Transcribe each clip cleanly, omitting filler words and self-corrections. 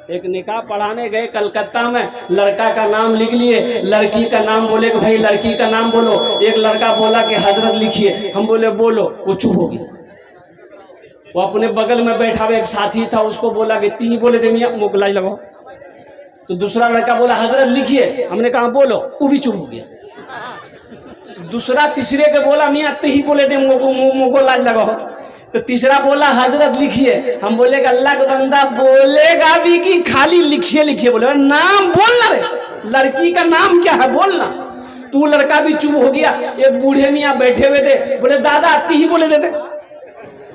एक निकाह पढ़ाने गए कलकत्ता में, लड़का का नाम लिख लिए, लड़की का नाम बोले कि भाई लड़की का नाम बोलो। एक लड़का बोला कि हजरत लिखिए, हम बोले बोलो, वो चुप हो गया। वो अपने बगल में बैठा हुआ एक साथी था, उसको बोला कि ती बोले दे मियाँ मुगलाई लगाओ। तो दूसरा लड़का बोला हजरत लिखिए, हमने कहा बोलो, वो भी चुप हो गया। दूसरा तीसरे के बोला मियाँ ती बोले दे मुगो लाज लगाओ। तो तीसरा बोला हजरत लिखिए, हम बोले अल्लाह का बंदा बोलेगा भी कि खाली लिखिए लिखिए, बोले नाम बोलना रे, लड़की का नाम क्या है बोलना। तू लड़का भी चुप हो गया। एक बूढ़े मियाँ बैठे हुए थे, बोले दादा ती ही बोले देते।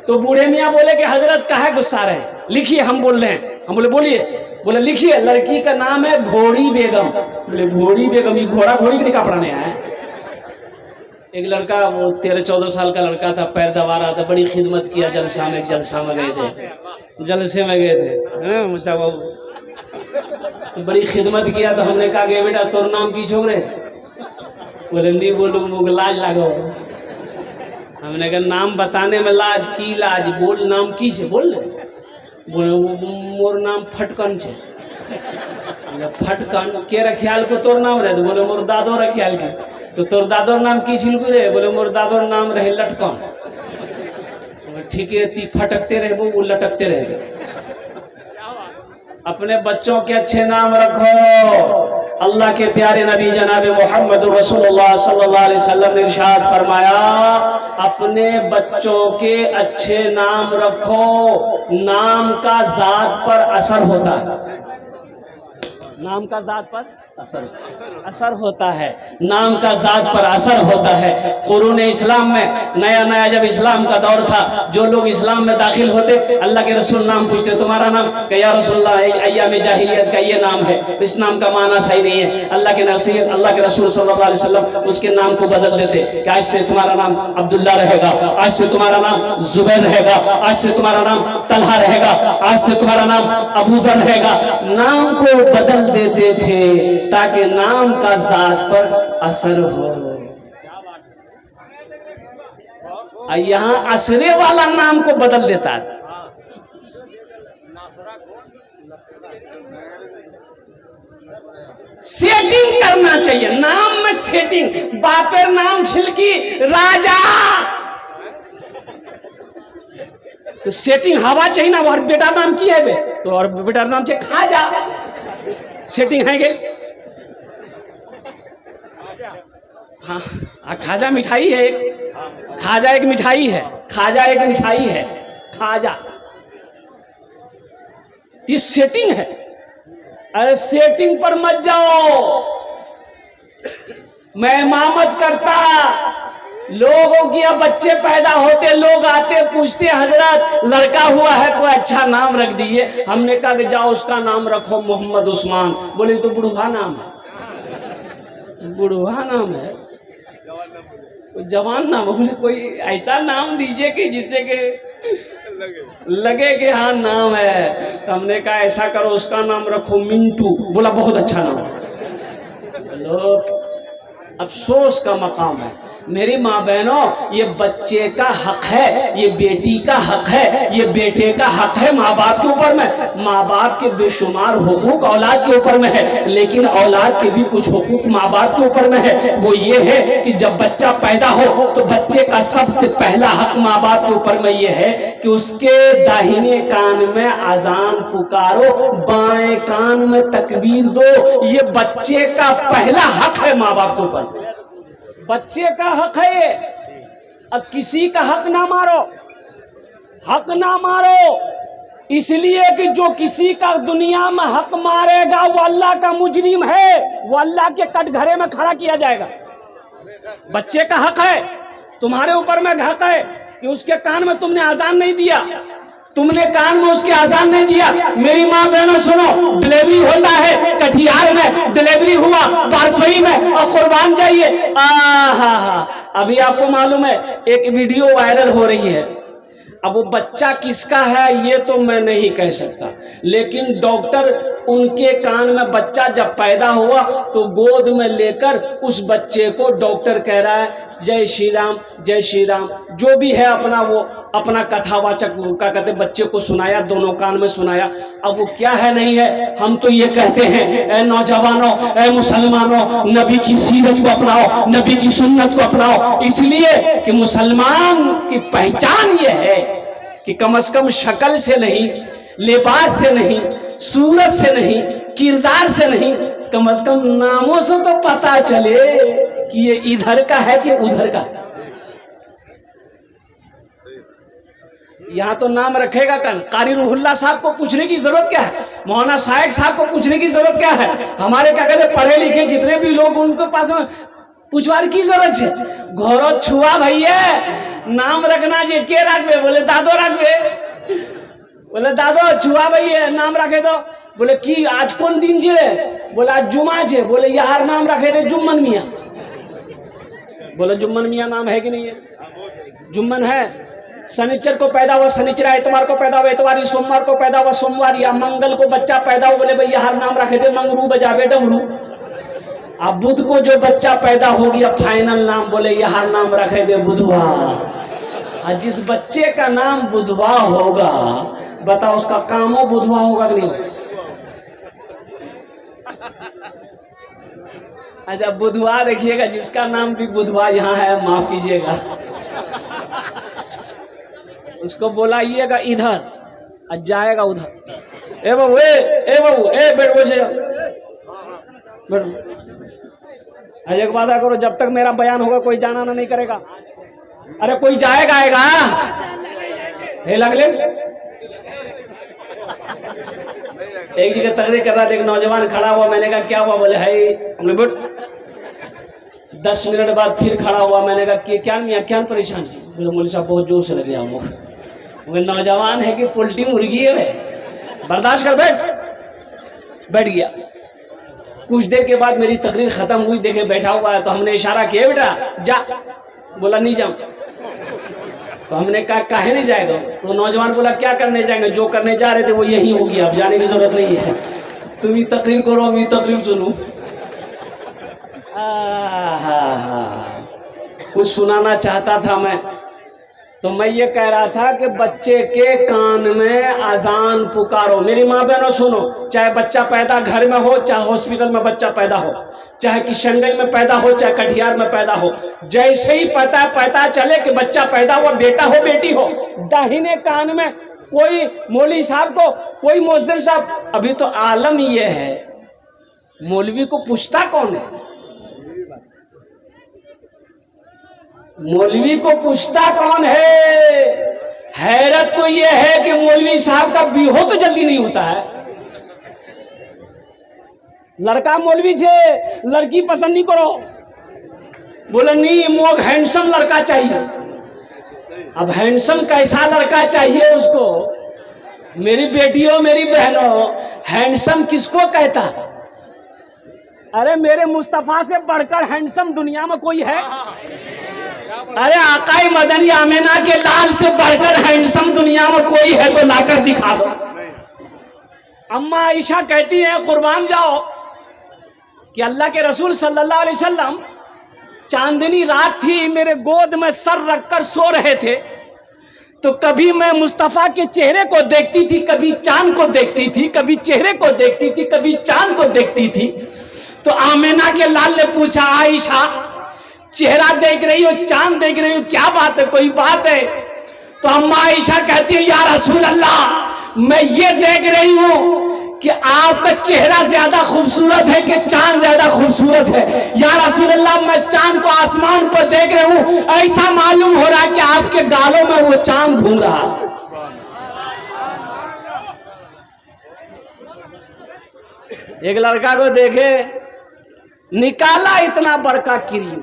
तो बूढ़े मियाँ बोले कि हजरत काहे गुस्सा रहे, लिखिए हम बोल रहे हैं। हम बोले बोलिए, बोले लिखिए लड़की का नाम है घोड़ी बेगम। बोले घोड़ी बेगम, ये घोड़ा घोड़ी के निकाह पढ़ाने आया है। एक लड़का, वो 13-14 साल का लड़का था, पैर दबा रहा था, बड़ी खिदमत किया। जलसा में गए थे, जलसे में गए थे मुझसे बाबू, तो बड़ी खिदमत किया। तो हमने कहा कि बेटा तोर नाम की छोकरे, बोले नहीं बोलो मुझे लाज लगो। हमने कहा नाम बताने में लाज की लाज, बोल नाम की छे बोल। बोले मोर नाम फटकन छे। फटकन के रखियाल को तोर नाम रहे? तो बोले मोर दादो रखियाल की। तो तोर दादोर नाम की छिलकू रे? बोले मोर दादोर नाम रहे लटकन। ठीक है, ती फटकते रहे वो लटकते रहे। अपने बच्चों के अच्छे नाम रखो। अल्लाह के प्यारे नबी जनाब मोहम्मद रसूलुल्लाह सल्लल्लाहु अलैहि वसल्लम ने इरशाद फरमाया, अपने बच्चों के अच्छे नाम रखो, नाम का जात पर असर होता है। नाम का जात पर असर होता है, नाम का जात पर असर होता है। कुरूने इस्लाम में नया नया जब इस्लाम का दौर था, जो लोग इस्लाम में दाखिल होते अल्लाह के रसूल नाम पूछते, तुम्हारा नाम? या रसूलल्लाह अय्याम जाहिलियत का ये नाम है, इस नाम का माना सही नहीं है। अल्लाह के रसूल सल्लल्लाहु अलैहि वसल्लम उसके नाम को बदल देते कि आज से तुम्हारा नाम अब्दुल्ला रहेगा, आज से तुम्हारा नाम जुबैर रहेगा, आज से तुम्हारा नाम तलहा रहेगा, आज से तुम्हारा नाम अबूजर रहेगा। नाम को बदल देते थे ताकि नाम का जात पर असर हो। यहाँ असरे वाला नाम को बदल देता है। सेटिंग करना चाहिए नाम में, सेटिंग। बापेर नाम छिलकी राजा, तो सेटिंग हवा चाहिए ना। और बेटा नाम की है बे, तो और बेटा नाम से खाजा, सेटिंग है गई। हाँ, खाजा मिठाई है एक, खाजा एक मिठाई है, खाजा एक मिठाई है, खाजा। ये सेटिंग है। अरे सेटिंग पर मत जाओ। मैं इमामत करता, लोगों की अब बच्चे पैदा होते, लोग आते पूछते हजरत लड़का हुआ है कोई अच्छा नाम रख दीजिए। हमने कहा कि जाओ उसका नाम रखो मोहम्मद उस्मान। बोले तो बुढ़वा नाम है, बुढ़वा नाम है, जवान नाम है। मुझे कोई ऐसा नाम दीजिए कि जिससे के लगे कि हाँ नाम है। तो हमने कहा ऐसा करो उसका नाम रखो मिंटू। बोला बहुत अच्छा नाम है। लो, अफसोस का मकाम है। मेरी माँ बहनों, ये बच्चे का हक है, ये बेटी का हक है, ये बेटे का हक है माँ बाप के ऊपर में। माँ बाप के बेशुमार हुकूक औलाद के ऊपर में है, लेकिन औलाद के भी कुछ हुकूक माँ बाप के ऊपर में है। वो ये है कि जब बच्चा पैदा हो तो बच्चे का सबसे पहला हक माँ बाप के ऊपर में ये है कि उसके दाहिने कान में अजान पुकारो, बाएं कान में तकबीर दो। ये बच्चे का पहला हक है माँ बाप के ऊपर, बच्चे का हक है ये। अब किसी का हक ना मारो, हक ना मारो, इसलिए कि जो किसी का दुनिया में हक मारेगा वो अल्लाह का मुजरिम है, वो अल्लाह के कटघरे में खड़ा किया जाएगा। बच्चे का हक है, तुम्हारे ऊपर में हक है कि उसके कान में तुमने अजान नहीं दिया, तुमने कान में उसके आजान नहीं दिया। मेरी माँ बहनों सुनो, डिलीवरी होता है, कटिहार में डिलीवरी हुआ, बारसोई में, और कुर्बान जाइए। अभी आपको मालूम है एक वीडियो वायरल हो रही है। अब वो बच्चा किसका है ये तो मैं नहीं कह सकता, लेकिन डॉक्टर उनके कान में बच्चा जब पैदा हुआ तो गोद में लेकर उस बच्चे को डॉक्टर कह रहा है जय श्री राम जय श्री राम, जो भी है अपना वो अपना कथावाचक क्या कहते बच्चे को सुनाया, दोनों कान में सुनाया। अब वो क्या है नहीं है, हम तो ये कहते हैं ए नौजवानों, ए मुसलमानों, नबी की सीरत को अपनाओ, नबी की सुन्नत को अपनाओ, इसलिए कि मुसलमान की पहचान ये है कि कम से कम शक्ल से नहीं, लिबास से नहीं, सूरत से नहीं, किरदार से नहीं, कम से कम नामों से तो पता चले कि ये इधर का है कि उधर का। यहाँ तो नाम रखेगा कल, कारी रूहुल्लाह साहब को पूछने की जरूरत क्या है, मौलाना शाइक साहब को पूछने की जरूरत क्या है, हमारे क्या कहते पढ़े लिखे जितने भी लोग उनके पास में पूछवार की जरूरत है। घोरो छुआ भैया नाम रखना जे के रखबे, बोले दादो रखबे, बोले दादो छुआ भैया नाम रखे दो, बोले की आज कौन दिन जे, बोले आज जुमा छे, बोले यार नाम रखे थे जुम्मन मियाँ, बोले जुम्मन मियाँ नाम है कि नहीं है, जुम्मन है। शनिचर को पैदा हुआ शनिचरा, इतवार को पैदा हुआ इतवारी, सोमवार को पैदा हुआ सोमवार, या मंगल को बच्चा पैदा हुआ, बोले भैया हर नाम रखे थे मंगरू बजावे डमरू। अब बुध को जो बच्चा पैदा हो गया फाइनल नाम, बोले ये हर नाम रखे थे बुधवार। जिस बच्चे का नाम बुधवा होगा बताओ उसका कामो बुधवा होगा कि नहीं। अच्छा बुधवा देखिएगा, जिसका नाम भी बुधवा यहाँ है माफ कीजिएगा, उसको बुलाइएगा इधर और जाएगा उधर। ए बाबू ए बाबू ए बैठ बसे बैठ। अरे एक वादा करो, जब तक मेरा बयान होगा कोई जाना ना नहीं करेगा। अरे कोई जाएगा आएगा हे लगले। एक जगह तकरीर कर रहा था, एक नौजवान खड़ा हुआ, मैंने कहा क्या हुआ, बोले है हमने बैठ। 10 मिनट बाद फिर खड़ा हुआ, मैंने कहा कि क्या मियाँ क्या परेशान थी, बोले मौलवी साहब बहुत जोर से लगे हम लोग। वो नौजवान है कि पोल्ट्री मुर्गी है वे, बर्दाश्त कर बैठ गया। कुछ देर के बाद मेरी तकरीर खत्म हुई, देखे बैठा हुआ है तो हमने इशारा किया बेटा जा, बोला नहीं जाऊं। तो हमने कहा काहे नहीं जाएगा, तो नौजवान बोला क्या करने जाएंगे, जो करने जा रहे थे वो यही हो गया, अब जाने की जरूरत नहीं है, तुम ही तकरीर करो हम ही तकरीर सुनो। कुछ सुनाना चाहता था मैं, तो मैं ये कह रहा था कि बच्चे के कान में अजान पुकारो। मेरी माँ बहनों सुनो, चाहे बच्चा पैदा घर में हो, चाहे हॉस्पिटल में बच्चा पैदा हो, चाहे किशनगंज में पैदा हो, चाहे कटिहार में पैदा हो, जैसे ही पता चले कि बच्चा पैदा हुआ, बेटा हो बेटी हो, दाहिने कान में कोई मौलवी साहब को, कोई मुअज्जिन साहब, अभी तो आलम ये है मौलवी को पूछता कौन है, मौलवी को पूछता कौन है। हैरत तो यह है कि मौलवी साहब का बिहो तो जल्दी नहीं होता है। लड़का मौलवी छे, लड़की पसंद नहीं करो, बोले नहीं मोग हैंडसम लड़का चाहिए। अब हैंडसम कैसा लड़का चाहिए उसको, मेरी बेटियों मेरी बहनों, हैंडसम किसको कहता। अरे मेरे मुस्तफा से बढ़कर हैंडसम दुनिया में कोई है। अरे आकाई मदनी आमेना के लाल से बढ़कर हैंडसम दुनिया में कोई है तो लाकर दिखा दो। अम्मा आयशा कहती है कुर्बान जाओ कि अल्लाह के रसूल सल्लल्लाहु अलैहि वसल्लम चांदनी रात थी, मेरे गोद में सर रखकर सो रहे थे, तो कभी मैं मुस्तफ़ा के चेहरे को देखती थी, कभी चांद को देखती थी, कभी चेहरे को देखती थी, कभी चांद को देखती थी। तो आमेना के लाल ने पूछा आयशा चेहरा देख रही हो, चांद देख रही हो, क्या बात है, कोई बात है। तो अम्मा आयशा कहती है या रसूल अल्लाह, मैं ये देख रही हूं कि आपका चेहरा ज्यादा खूबसूरत है कि चांद ज्यादा खूबसूरत है। या रसूल अल्लाह, मैं चांद को आसमान पर देख रही हूं, ऐसा मालूम हो रहा है कि आपके गालों में वो चांद घूम रहा। एक लड़का को देखे, निकाला इतना बड़का क्रीम,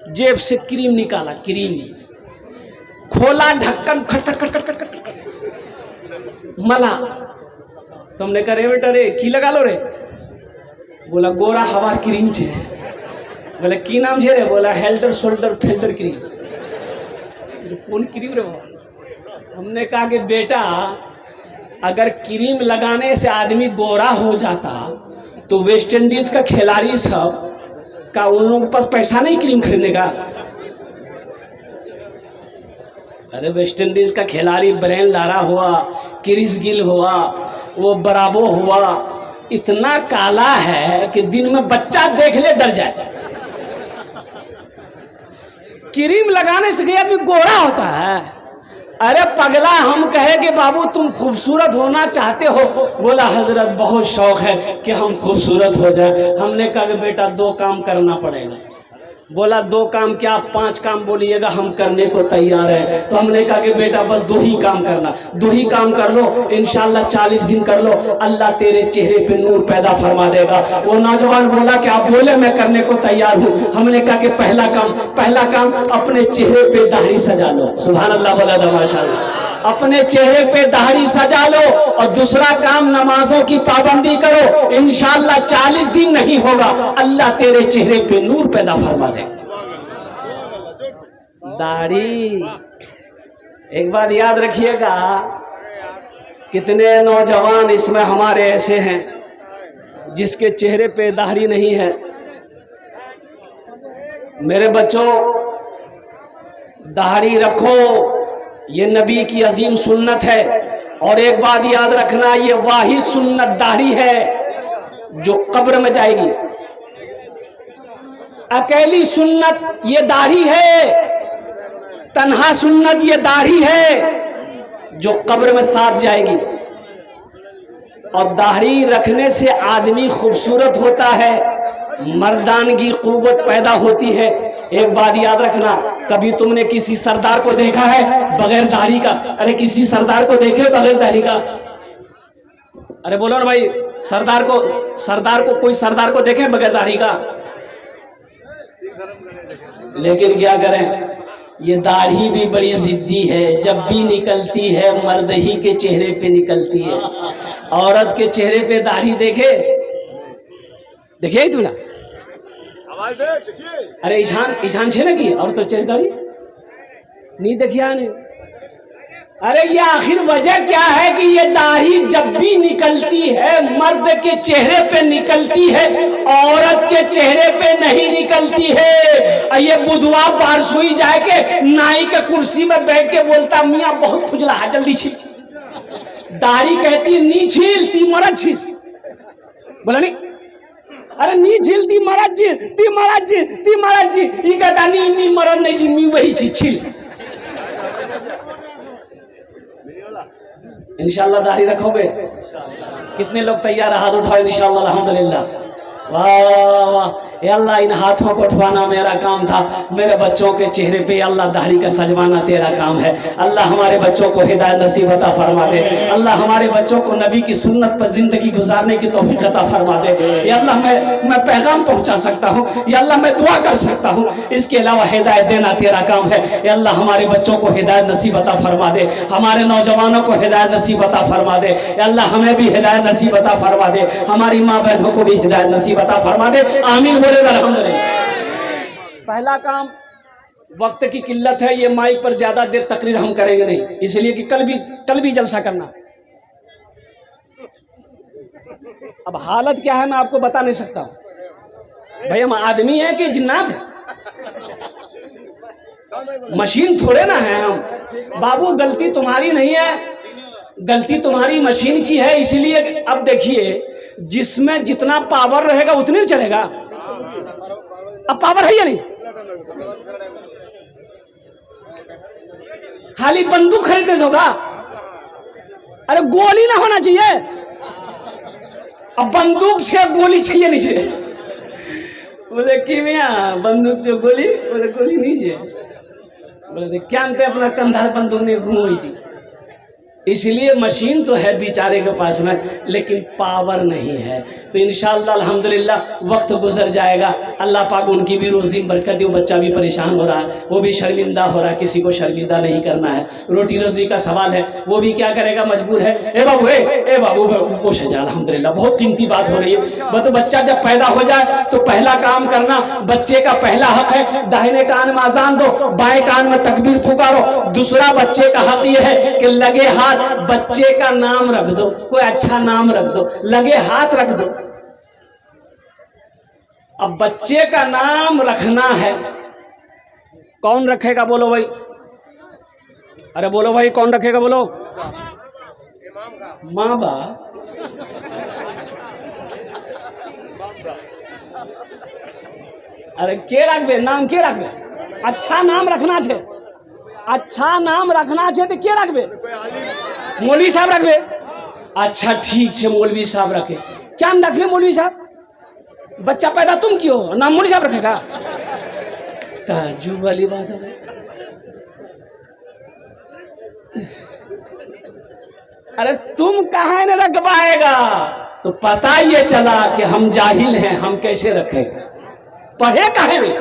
जेब से क्रीम निकाला, क्रीम खोला, ढक्कन खट खट खट खट खट खट मला। तुमने कहा रे बेटा रे की लगा लो रे, बोला गोरा हवार क्रीम छे। बोले की नाम छे रे, बोला हेल्डर शोल्डर फेल्डर क्रीम। कौन क्रीम रे? हमने कहा कि बेटा अगर क्रीम लगाने से आदमी गोरा हो जाता तो वेस्ट इंडीज का खिलाड़ी सब का उन लोगों के पास पैसा नहीं क्रीम खरीदने का। अरे वेस्ट इंडीज का खिलाड़ी ब्रेन लारा हुआ, क्रिस गिल हुआ, वो ब्रावो हुआ, इतना काला है कि दिन में बच्चा देख ले डर जाए। क्रीम लगाने से कोई आदमी गोरा होता है? अरे पगला, हम कहे कि बाबू तुम खूबसूरत होना चाहते हो? बोला हजरत बहुत शौक है कि हम खूबसूरत हो जाए। हमने कहा कि बेटा 2 काम करना पड़ेगा। बोला 2 काम क्या, 5 काम बोलिएगा, हम करने को तैयार है। तो हमने कहा कि बेटा बस 2 ही काम करना, 2 ही काम कर लो, इंशाल्लाह 40 दिन कर लो, अल्लाह तेरे चेहरे पे नूर पैदा फरमा देगा। वो नौजवान बोला कि आप बोले मैं करने को तैयार हूँ। हमने कहा कि पहला काम अपने चेहरे पे दाढ़ी सजा लो। सुभान अल्लाह, बोला था माशाअल्लाह। अपने चेहरे पे दाढ़ी सजा लो। और दूसरा काम नमाजों की पाबंदी करो, इंशाल्लाह 40 दिन नहीं होगा, अल्लाह तेरे चेहरे पे नूर पैदा फरमा दे। दाढ़ी एक बात याद रखिएगा, कितने नौजवान इसमें हमारे ऐसे हैं जिसके चेहरे पे दाढ़ी नहीं है। मेरे बच्चों, दाढ़ी रखो, ये नबी की अजीम सुन्नत है। और एक बात याद रखना, ये वाही सुन्नत दाढ़ी है जो कब्र में जाएगी। अकेली सुन्नत ये दाढ़ी है, तन्हा सुन्नत ये दाढ़ी है जो कब्र में साथ जाएगी। और दाढ़ी रखने से आदमी खूबसूरत होता है, मर्दानगी कुव्वत पैदा होती है। एक बात याद रखना, कभी तुमने किसी सरदार को देखा है बगैर दाढ़ी का? अरे किसी सरदार को देखे बगैर दाढ़ी का? अरे बोलो ना भाई, सरदार को कोई सरदार को देखे बगैर दाढ़ी का? लेकिन क्या करें, ये दाढ़ी भी बड़ी जिद्दी है। जब भी निकलती है मर्द ही के चेहरे पे निकलती है। औरत के चेहरे पे दाढ़ी देखे ही तू ना? अरे ईशान छे लगी और तो चेहरे दाढ़ी नहीं देखिया नहीं। अरे ये आखिर वजह क्या है कि ये दाढ़ी जब भी निकलती है मर्द के चेहरे पे निकलती है, औरत के चेहरे पे नहीं निकलती है। ये बुधवार बार सुई जाए के नाई के कुर्सी में बैठ के बोलता, मियाँ बहुत खुजला है, जल्दी छील। दाढ़ी कहती है नी छील, ती मरद छील। बोला नहीं, अरे नी झील ती महाराज जी ये कहता नी मरद नहीं जी, मी वही चीज छील। इंशाल्लाह दाढ़ी रखोगे? कितने लोग तैयार हाथ उठाओ इंशाल्लाह। अल्हम्दुलिल्लाह, वाह वाह। या अल्लाह इन हाथों को उठवाना मेरा काम था, मेरे बच्चों के चेहरे पे अल्लाह दाढ़ी का सजवाना तेरा काम है। अल्लाह हमारे बच्चों को हिदायत नसीब अता फरमा दे। अल्लाह हमारे बच्चों को नबी की सुन्नत पर जिंदगी गुजारने की तौफीक अता फरमा दे। या अल्लाह मैं पैगाम पहुंचा सकता हूँ, या अल्लाह मैं दुआ कर सकता हूँ, इसके अलावा हिदायत देना तेरा काम है। या अल्लाह हमारे बच्चों को हिदायत नसीब अता फरमा दे, हमारे नौजवानों को हिदायत नसीब अता फरमा दे। या अल्लाह हमें भी हिदायत नसीब अता फरमा दे, हमारी माँ बहनों को भी हिदायत नसीब अता फरमा दे। आमीन बोले अल्हम्दुलिल्लाह। पहला काम, वक्त की किल्लत है, ये माइक पर ज्यादा देर तकरीर हम करेंगे नहीं, इसलिए कि कल भी जलसा करना। अब हालत क्या है मैं आपको बता नहीं सकता हूं भाई, हम आदमी हैं कि जिन्नात है? मशीन थोड़े ना है हम। बाबू गलती तुम्हारी नहीं है, गलती तुम्हारी मशीन की है। इसीलिए अब देखिए, जिसमें जितना पावर रहेगा उतने चलेगा। अब पावर है या नहीं? खाली बंदूक खरीदने से होगा? अरे गोली ना होना चाहिए। अब बंदूक से गोली चाहिए नहीं चाहिए? बोले कि मियाँ बंदूक से गोली, बोले गोली नहीं चाहिए। बोले क्या अंत अपना कंधा बंदूक ने घूमी थी। इसलिए मशीन तो है बेचारे के पास में, लेकिन पावर नहीं है। तो इंशाअल्लाह अल्हम्दुलिल्लाह वक्त गुजर जाएगा, अल्लाह पाक उनकी भी रोजी बरकत दे। वो बच्चा भी परेशान हो रहा है, वो भी शर्मिंदा हो रहा है, किसी को शर्मिंदा नहीं करना है। रोटी रोजी का सवाल है, वो भी क्या करेगा, मजबूर है। ए बाबू खुश है जा, अल्हम्दुलिल्लाह बहुत कीमती बात हो रही है। तो बच्चा जब पैदा हो जाए तो पहला काम करना, बच्चे का पहला हक है दाहिने कान में अजान दो, बाएं कान में तकबीर पुकारो। दूसरा बच्चे का हक यह है कि लगे हाथ बाद बच्चे का नाम रख दो, कोई अच्छा नाम रख दो, लगे हाथ रख दो। अब बच्चे का नाम रखना है, कौन रखेगा बोलो भाई? अरे बोलो भाई, कौन रखेगा बोलो? माँ बाप। अरे के रखबे नाम, के रखबे? अच्छा नाम रखना छे, अच्छा नाम रखना छे तो के रखबे? मौलवी साहब रखबे। अच्छा ठीक है, मौलवी साहब रखे। क्या नाम रखले मौलवी साहब? बच्चा पैदा तुम क्यों, नाम मौलवी साहब रखेगा? ताज्जुब वाली बात है। अरे तुम कहाँ न रख पाएगा? तो पता ये चला कि हम जाहिल हैं, हम कैसे रखें? पढ़े काहे नहीं?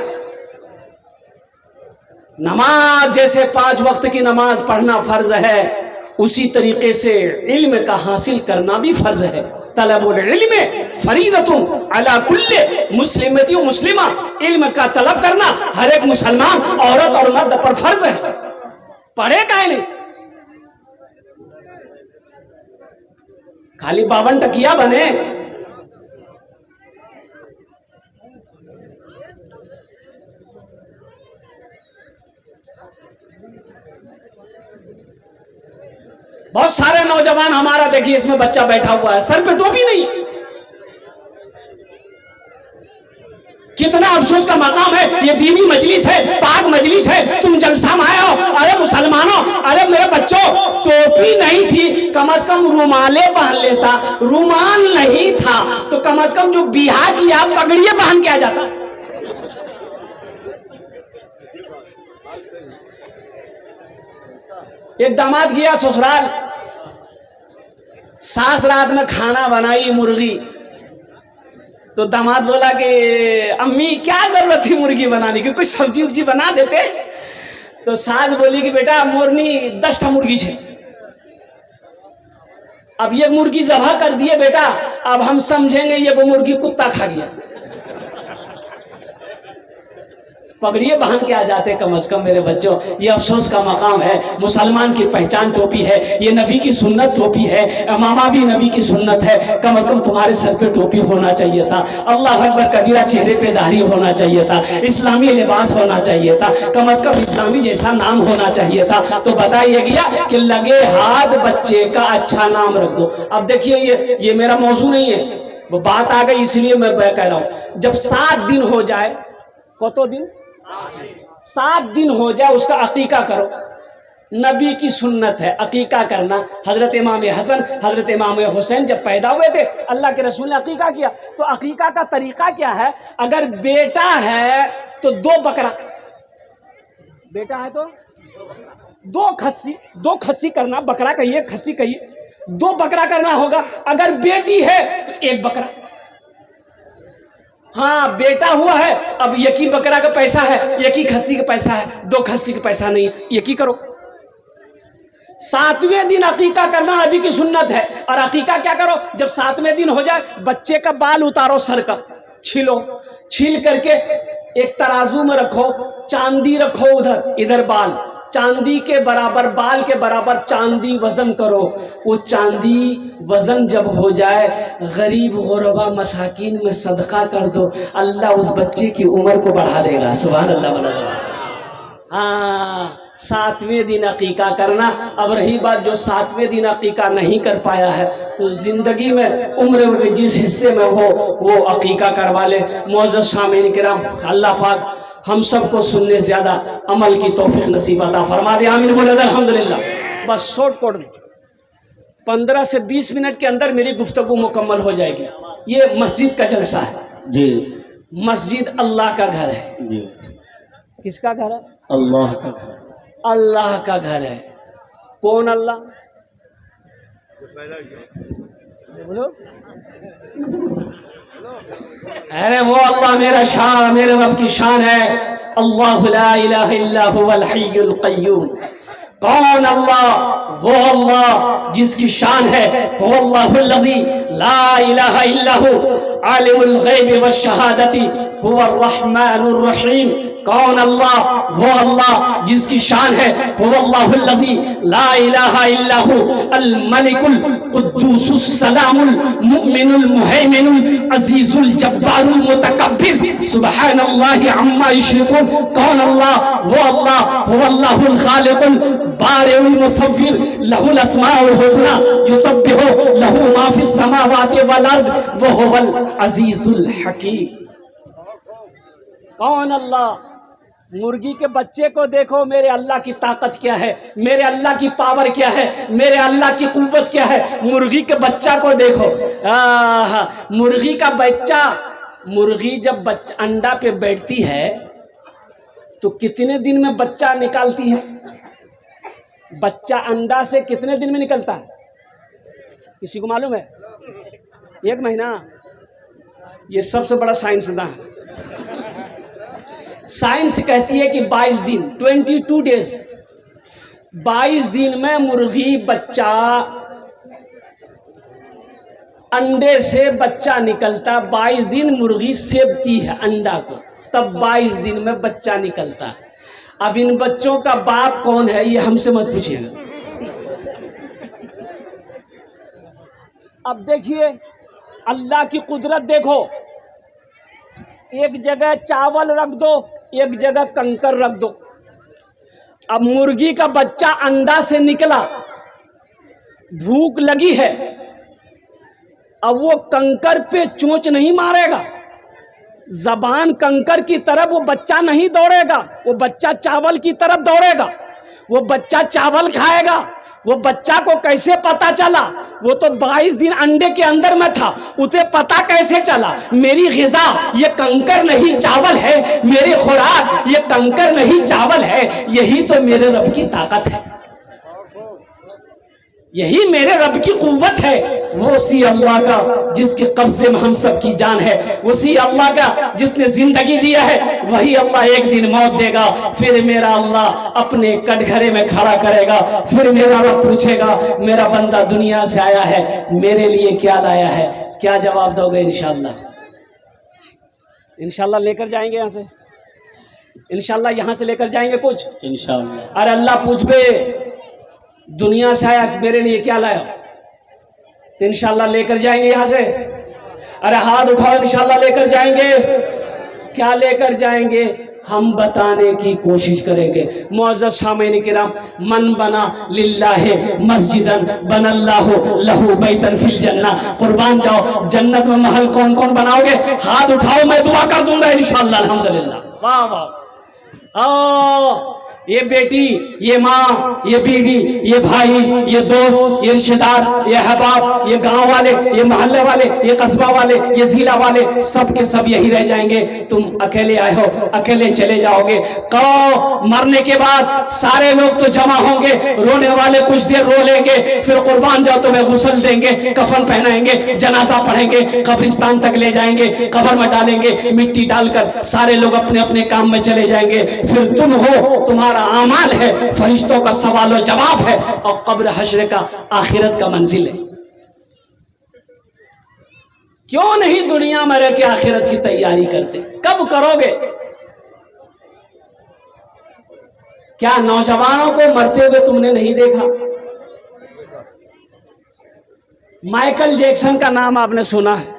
नमाज जैसे 5 वक्त की नमाज पढ़ना फर्ज है, उसी तरीके से इल्म का हासिल करना भी फर्ज है। तलबुल इल्म फरीदतुन अला कुल्li मुस्लिमती व मुस्लिमा, इल्म का तलब करना हर एक मुसलमान औरत और मर्द पर फर्ज है। पढ़े काहे नहीं? खाली 52 टकिया बने। बहुत सारे नौजवान हमारा देखिए, इसमें बच्चा बैठा हुआ है, सर पे टोपी नहीं। कितना अफसोस का मकाम है, ये दीनी मजलिस है, पाक मजलिस है, तुम जलसा में आए हो। अरे मुसलमानों, अरे मेरे बच्चों, टोपी नहीं थी, कम से कम रुमाले पहन लेता। रुमाल नहीं था तो कम से कम जो बिहा किया पगड़िए पहन के आ जाता। एक दामाद गया ससुराल, सास रात में खाना बनाई मुर्गी, तो दामाद बोला कि अम्मी क्या जरूरत थी मुर्गी बनाने की, कोई सब्जी उब्जी बना देते। तो सास बोली कि बेटा मोरनी 10 मुर्गी है, अब ये मुर्गी ज़बह कर दिए बेटा, अब हम समझेंगे ये वो मुर्गी कुत्ता खा गया। पगड़िए बहन के आ जाते कम से कम मेरे बच्चों। ये अफसोस का मकाम है। मुसलमान की पहचान टोपी है, ये नबी की सुन्नत टोपी है, इमामा भी नबी की सुन्नत है। कम से कम तुम्हारे सर पे टोपी होना चाहिए था। अल्लाह अकबर कबीरा, चेहरे पे दाढ़ी होना चाहिए था, इस्लामी लिबास होना चाहिए था, कम से कम इस्लामी जैसा नाम होना चाहिए था। तो बताइए गया कि लगे हाथ बच्चे का अच्छा नाम रख दो। अब देखिए, ये मेरा मौजू नहीं है, वो बात आ गई इसलिए मैं कह रहा हूँ। जब 7 दिन हो जाए, कतो दिन? 7 दिन हो जाए, उसका अकीका करो। नबी की सुन्नत है अकीका करना। हजरत इमाम हसन, हजरत इमाम हुसैन जब पैदा हुए थे, अल्लाह के रसूल ने अकीका किया। तो अकीका का तरीका क्या है? अगर बेटा है तो 2 बकरा, बेटा है तो 2 खस्सी करना, बकरा कहिए खस्सी कहिए, 2 बकरा करना होगा। अगर बेटी है तो 1 बकरा। हाँ, बेटा हुआ है, अब एक ही बकरा का पैसा है, एक ही खस्सी का पैसा है, 2 खस्सी का पैसा नहीं, एक ही करो। 7वें दिन अकीका करना नबी की सुन्नत है। और अकीका क्या करो? जब 7वें दिन हो जाए, बच्चे का बाल उतारो, सर का छीलो, छील करके एक तराजू में रखो, चांदी रखो, इधर बाल, चांदी के बराबर, बाल के बराबर चांदी वजन करो। वो चांदी वजन जब हो जाए, गरीब गुरबा मसाकिन में सदका कर दो, अल्लाह उस बच्चे की उम्र को बढ़ा देगा। सुभान अल्लाह। हाँ, 7वें दिन अकीका करना। अब रही बात जो 7वें दिन अकीका नहीं कर पाया है, तो जिंदगी में उम्र के जिस हिस्से में हो वो अकीका करवा ले। मौजूद सामीन किराम, अल्लाह पाक हम सबको सुनने ज्यादा अमल की तौफीक नसीब अता फरमा दे। आमीन बोले अल्हम्दुलिल्लाह। बस शॉर्ट कोड में 15 से 20 मिनट के अंदर मेरी गुफ्तगू मुकम्मल हो जाएगी। ये मस्जिद का जलसा है जी। मस्जिद अल्लाह का घर है जी। किसका घर है? अल्लाह का घर। अल्लाह का घर है। कौन अल्लाह? बोलो। अरे वो अल्लाह मेरा शान, मेरे रब की शान है। अल्लाह ला इलाहा इल्ला हुवल हय्युल क़य्यूम। कौन अल्लाह? वो अल्लाह जिसकी शान है वो अल्लाहुल्लज़ी ला इलाहा इल्ला हु आलिमुल ग़ैबि वश शहादती हुवर रहमानुर रहीम। कौन अल्लाह? वो अल्लाह जिसकी शान है हुवल्लाहुल लज़ी ला इलाहा इल्ला हु अल मलिकुल कुद्दूसुस सलामुल मुमिनुल मुहैमिनुल अजीजुल जब्बारुल मुतकब्बिर सुब्हानल्लाहि अम्मा युश्रिकून। कौन अल्लाह? वो अल्लाह हुवल्लाहुल खालिकुल बारिउल मुसव्विर लहुल अस्माउल हुस्ना युसब्बिहु लहु मा फिस समावाति वल अर्द व हुवल अजीजुल हकीम। कौन अल्लाह? मुर्गी के बच्चे को देखो, मेरे अल्लाह की ताकत क्या है, मेरे अल्लाह की पावर क्या है, मेरे अल्लाह की कुव्वत क्या है। मुर्गी के बच्चा को देखो। मुर्गी का बच्चा, मुर्गी जब अंडा पे बैठती है तो कितने दिन में बच्चा निकालती है? बच्चा अंडा से कितने दिन में निकलता है? किसी को मालूम है? 1 महीना। ये सबसे बड़ा साइंसदान है। साइंस कहती है कि 22 दिन, 22 डेज, 22 दिन में मुर्गी बच्चा, अंडे से बच्चा निकलता। 22 दिन मुर्गी सेवती है अंडा को, तब 22 दिन में बच्चा निकलता। अब इन बच्चों का बाप कौन है ये हमसे मत पूछिएगा। अब देखिए अल्लाह की कुदरत देखो। एक जगह चावल रख दो, एक जगह कंकर रख दो। अब मुर्गी का बच्चा अंडा से निकला, भूख लगी है, अब वो कंकर पे चोंच नहीं मारेगा, जबान कंकर की तरफ वो बच्चा नहीं दौड़ेगा, वो बच्चा चावल की तरफ दौड़ेगा, वो बच्चा चावल खाएगा। वो बच्चा को कैसे पता चला? वो तो 22 दिन अंडे के अंदर में था, उसे पता कैसे चला? मेरी ग़िज़ा ये कंकर नहीं चावल है, मेरी खुराक ये कंकर नहीं चावल है। यही तो मेरे रब की ताकत है, यही मेरे रब की कुव्वत है। वो उसी अल्लाह का जिसके कब्जे में हम सब की जान है, उसी अल्लाह का जिसने जिंदगी दिया है, वही अल्लाह एक दिन मौत देगा। फिर मेरा अल्लाह अपने कटघरे में खड़ा करेगा। फिर मेरा रब पूछेगा, मेरा बंदा दुनिया से आया है, मेरे लिए क्या लाया है? क्या जवाब दोगे? इंशाअल्लाह, इंशाअल्लाह लेकर जाएंगे यहाँ से, इंशाअल्लाह यहाँ से लेकर जाएंगे कुछ, इंशाअल्लाह। अरे अल्लाह पूछ बे, दुनिया से आया, मेरे लिए क्या लाया? तो इंशाल्लाह लेकर जाएंगे यहाँ से। अरे हाथ उठाओ, इंशाल्लाह लेकर जाएंगे। क्या लेकर जाएंगे? हम बताने की कोशिश करेंगे। मुअज़्ज़ज़ सामीन किराम, मन बना लिल्लाहि मस्जिदन बनल्लाहु लहू बैतन फिल जन्ना। कुर्बान जाओ, जन्नत में महल कौन कौन बनाओगे? हाथ उठाओ, मैं दुआ कर दूंगा इंशाअल्लाह। अल्हम्दुलिल्लाह। वाह वाह। ये बेटी, ये माँ, ये बीवी, ये भाई, ये दोस्त, ये रिश्तेदार, ये अहबाब, ये गांव वाले, ये मोहल्ले वाले, ये कस्बा वाले, ये जिला वाले, सब के सब यही रह जाएंगे। तुम अकेले आए हो, अकेले चले जाओगे। कहो मरने के बाद सारे लोग तो जमा होंगे, रोने वाले कुछ देर रो लेंगे, फिर कुर्बान जाओ तुम्हें गुस्ल देंगे, कफन पहनाएंगे, जनाजा पढ़ेंगे, कब्रिस्तान तक ले जाएंगे, कब्र में डालेंगे, मिट्टी डालकर सारे लोग अपने अपने काम में चले जाएंगे। फिर तुम हो, तुम्हारा आमाल है, फरिश्तों का सवाल जवाब है, और कब्र हश्र का आखिरत का मंजिल है। क्यों नहीं दुनिया में रह के आखिरत की तैयारी करते? कब करोगे? क्या नौजवानों को मरते हुए तुमने नहीं देखा? माइकल जैक्सन का नाम आपने सुना है?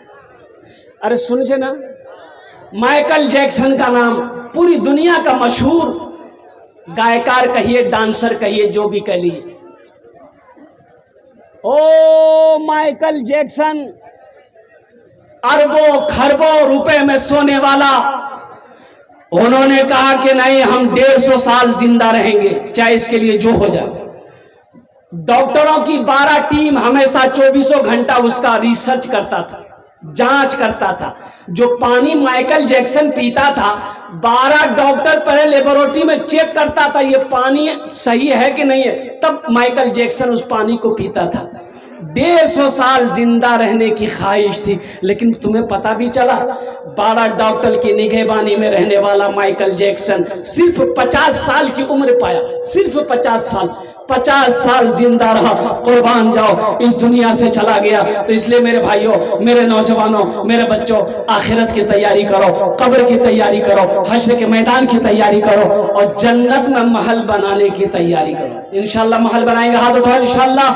अरे सुनिए ना, माइकल जैक्सन का नाम पूरी दुनिया का मशहूर गायकार कहिए, डांसर कहिए, जो भी कहिए। ओ माइकल जैक्सन अरबों खरबों रुपए में सोने वाला, उन्होंने कहा कि नहीं, हम 150 साल जिंदा रहेंगे, चाहे इसके लिए जो हो जाए। डॉक्टरों की 12 टीम हमेशा 24 घंटा उसका रिसर्च करता था, जांच करता था। जो पानी माइकल जैक्सन पीता था, 12 डॉक्टर पहले लेबोरेटरी में चेक करता था ये पानी सही है कि नहीं है, तब माइकल जैक्सन उस पानी को पीता था। 150 साल जिंदा रहने की ख्वाहिश थी, लेकिन तुम्हें पता भी चला 12 डॉक्टर की निगहबानी में रहने वाला माइकल जैक्सन सिर्फ 50 साल की उम्र पाया, सिर्फ 50 साल। 50 साल जिंदा रहा, कुर्बान जाओ, इस दुनिया से चला गया। तो इसलिए मेरे भाइयों, मेरे नौजवानों, मेरे बच्चों, आखिरत की तैयारी करो, कब्र की तैयारी करो, हश्र के मैदान की तैयारी करो और जन्नत में महल बनाने की तैयारी करो। इंशाल्लाह महल बनाएंगे, हाथ उठाओ इंशाल्लाह।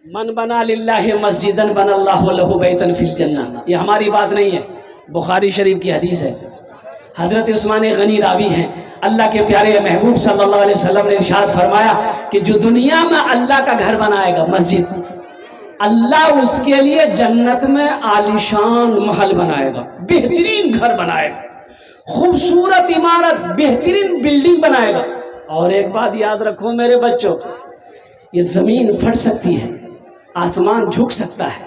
मन बना लिल्लाहि मस्जिदन बनल्लाहु लहु बैतन फिल जन्नह। ये हमारी बात नहीं है, बुखारी शरीफ की हदीस है। हजरत उस्मान गनी रावी हैं, अल्लाह के प्यारे महबूब सल्लल्लाहु अलैहि वसल्लम ने इरशाद फरमाया कि जो दुनिया में अल्लाह का घर बनाएगा मस्जिद, अल्लाह उसके लिए जन्नत में आलीशान महल बनाएगा, बेहतरीन घर बनाएगा, खूबसूरत इमारत, बेहतरीन बिल्डिंग बनाएगा। और एक बात याद रखो मेरे बच्चों, ये जमीन फट सकती है, आसमान झुक सकता है,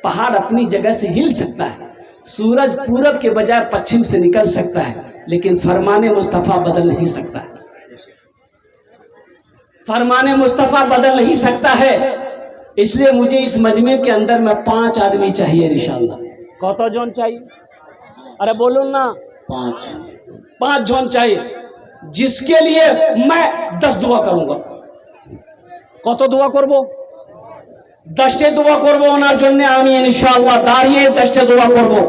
पहाड़ अपनी जगह से हिल सकता है, सूरज पूरब के बजाय पश्चिम से निकल सकता है, लेकिन फरमाने मुस्तफ़ा बदल नहीं सकता है। फरमाने मुस्तफ़ा बदल नहीं सकता है। इसलिए मुझे इस मजमे के अंदर में 5 आदमी चाहिए इंशाअल्लाह। कौन जोन चाहिए? अरे बोलो ना, 5 जोन चाहिए, जिसके लिए मैं 10 दुआ करूंगा। कत दुआ करबो? 10टे दुआ करबो, ओनार जन्ने आमी इंशाअल्लाह दाঁড়িয়ে 10टे दुआ करबो।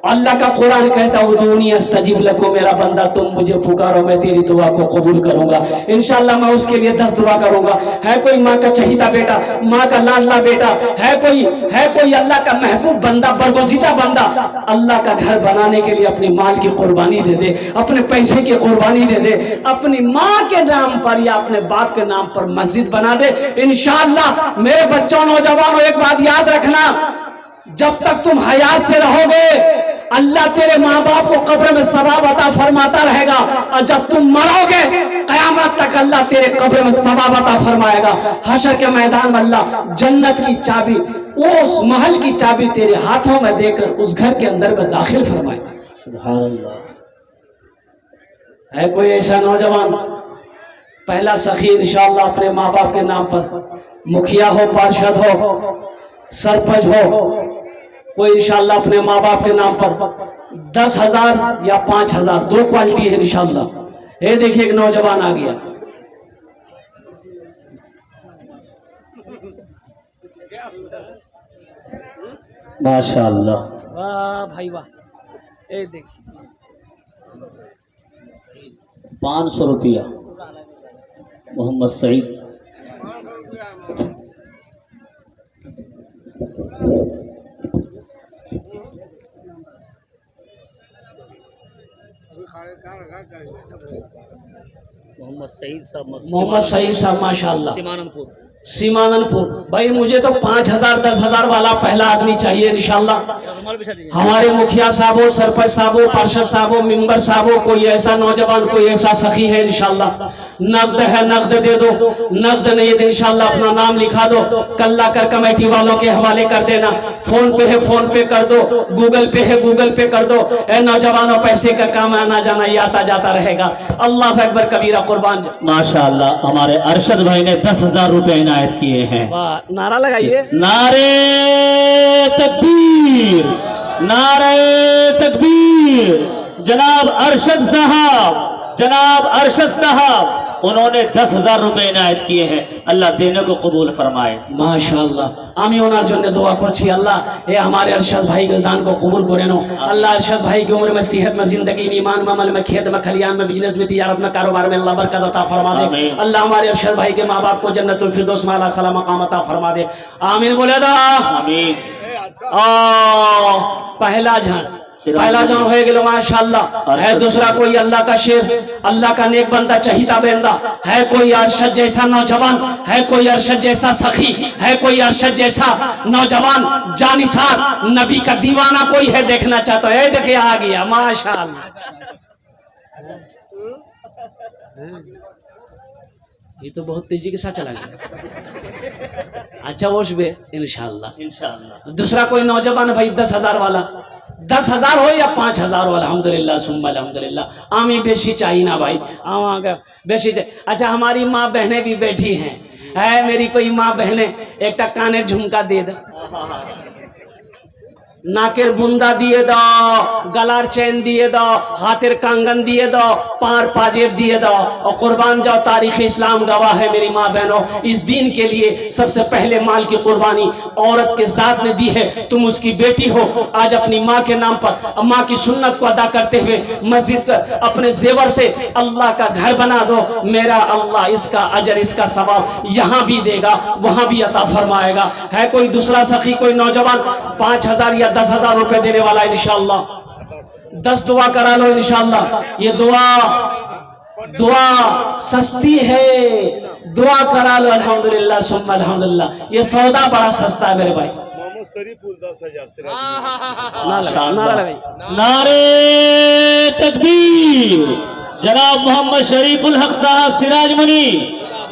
अल्लाह का कुरान कहता है उदूनी अस्तजिब लकुम, मेरा बंदा तुम मुझे पुकारो, मैं तेरी दुआ को कबूल करूंगा। इंशाअल्लाह मैं उसके लिए 10 दुआ करूंगा। है कोई माँ का चहीता बेटा, माँ का लाडला बेटा, है कोई अल्लाह का महबूब बंदा, बरगुज़ीदा बंदा, अल्लाह का घर बनाने के लिए अपनी माल की कुर्बानी दे दे, अपने पैसे की कुर्बानी दे दे, अपनी माँ के नाम पर या अपने बाप के नाम पर मस्जिद बना दे। इंशाअल्लाह मेरे बच्चों, नौजवानों, एक बात याद रखना, जब तक तुम हयात से रहोगे अल्लाह तेरे माँ बाप को कब्र में सवाब अता फरमाता रहेगा, और जब तुम मरोगे कयामत तक अल्लाह तेरे कब्र में सवाब अता फरमाएगा। हशर के मैदान में अल्लाह जन्नत की चाबी, उस महल की चाबी तेरे हाथों में देकर उस घर के अंदर में दाखिल फरमाएगा। सुभान अल्लाह। है कोई ऐसा नौजवान, पहला सखी इंशाअल्लाह अपने माँ बाप के नाम पर, मुखिया हो, पार्षद हो, सरपंच हो, कोई इंशाअल्लाह अपने माँ बाप के नाम पर 10,000 या 5,000, 2 क्वालिटी है इंशाअल्लाह। ये देखिए एक नौजवान आ गया, माशाअल्लाह, वाह भाई वाह। ये देखिए 500 रुपया मोहम्मद सईद। मोहम्मद सईद साहब माशाअल्लाह, सीमानंदपुर। भाई मुझे तो 5,000 10,000 वाला पहला आदमी चाहिए इंशाअल्लाह। हमारे मुखिया साहब हो, सरपंच साहब हो, पार्षद साहब हो, मेंबर साहब हो, कोई ऐसा नौजवान, कोई ऐसा सखी है इंशाअल्लाह, नकद है नकद दे दो, नकद नहीं है इंशाअल्लाह अपना नाम लिखा दो, कल्ला कर कमेटी वालों के हवाले कर देना, फोन पे है फोन पे कर दो, गूगल पे है गूगल पे कर दो। ए नौजवानों, पैसे का काम आना जाना ये आता जाता रहेगा। अल्लाह अकबर कबीरा, कुर्बान। माशाअल्लाह हमारे अरशद भाई ने 10,000 रुपए इनायत किए हैं। नारा लगाइए, नारे तकबीर, नारे तकबीर। जनाब अरशद साहब उन्होंने 10,000 रुपए इनायत किए हैं। अल्लाह देने को कबूल फरमाए। माशाअल्लाह। आमी ओनार जन्ने दुआ करছি, अल्लाह ये हमारे अरशद भाई के दान को कबूल करे नो। अल्लाह अरशद भाई की उम्र में, सेहत में, जिंदगी में, ईमान में, अमल में, खेत में, खलियान में, बिजनेस में, तिजारत में, कारोबार में अल्लाह बरकत अता फरमा दे। अल्लाह हमारे अरशद भाई के माँ बाप को जन्नतुल फिरदौस में आला सला मकाम अता फरमा दे। आमीन बोले दा आमीन। पहला जान हो गए माशाअल्लाह। है दूसरा कोई अल्लाह का शेर, अल्लाह का नेक बंदा, चहीता बंदा, है कोई अरशद जैसा नौजवान, है कोई अरशद जैसा सखी, है कोई अरशद जैसा नौजवान जानिसार, नबी का दीवाना कोई है, देखना चाहता है? देखिए आ गया माशाअल्लाह। ये तो बहुत तेजी के साथ चला गया। अच्छा वो इंशाअल्लाह। दूसरा कोई नौजवान भाई 10,000 वाला, 10,000 हो या 5,000 हो, अल्हम्दुलिल्लाह सुम्मा अल्हम्दुलिल्लाह। आमी बेशी चाहिए ना भाई, बेशी चाहिए। अच्छा हमारी माँ बहनें भी बैठी हैं, है मेरी कोई माँ बहनें, एक काने झुमका दे दो, नाकेर बुंदा दिए दाओ, गलार चैन दिए दाओ, हाथेर कांगन दिए दाओ, पार पाजेब दिए दाओ और कुर्बान जाओ। तारीख इस्लाम गवाह है मेरी माँ बहनों, इस दीन के लिए सबसे पहले माल की कुर्बानी औरत के जात ने दी है। तुम उसकी बेटी हो, आज अपनी माँ के नाम पर माँ की सुन्नत को अदा करते हुए मस्जिद का अपने जेवर से अल्लाह का घर बना दो। मेरा अल्लाह इसका अजर, इसका सवाब यहाँ भी देगा, वहाँ भी अता फरमाएगा। है कोई दूसरा सखी, कोई नौजवान 5,000 या 10,000 रुपए देने वाला? इंशाअल्लाह 10 दुआ करा लो इंशाअल्लाह। ये दुआ सस्ती है, दुआ करा लो। अल्हम्दुलिल्लाह सुम्मा अल्हम्दुलिल्लाह। ये सौदा बड़ा सस्ता है मेरे भाई। नारे तकबीर। जनाब मोहम्मद शरीफुल हक साहब सिराज मुनी,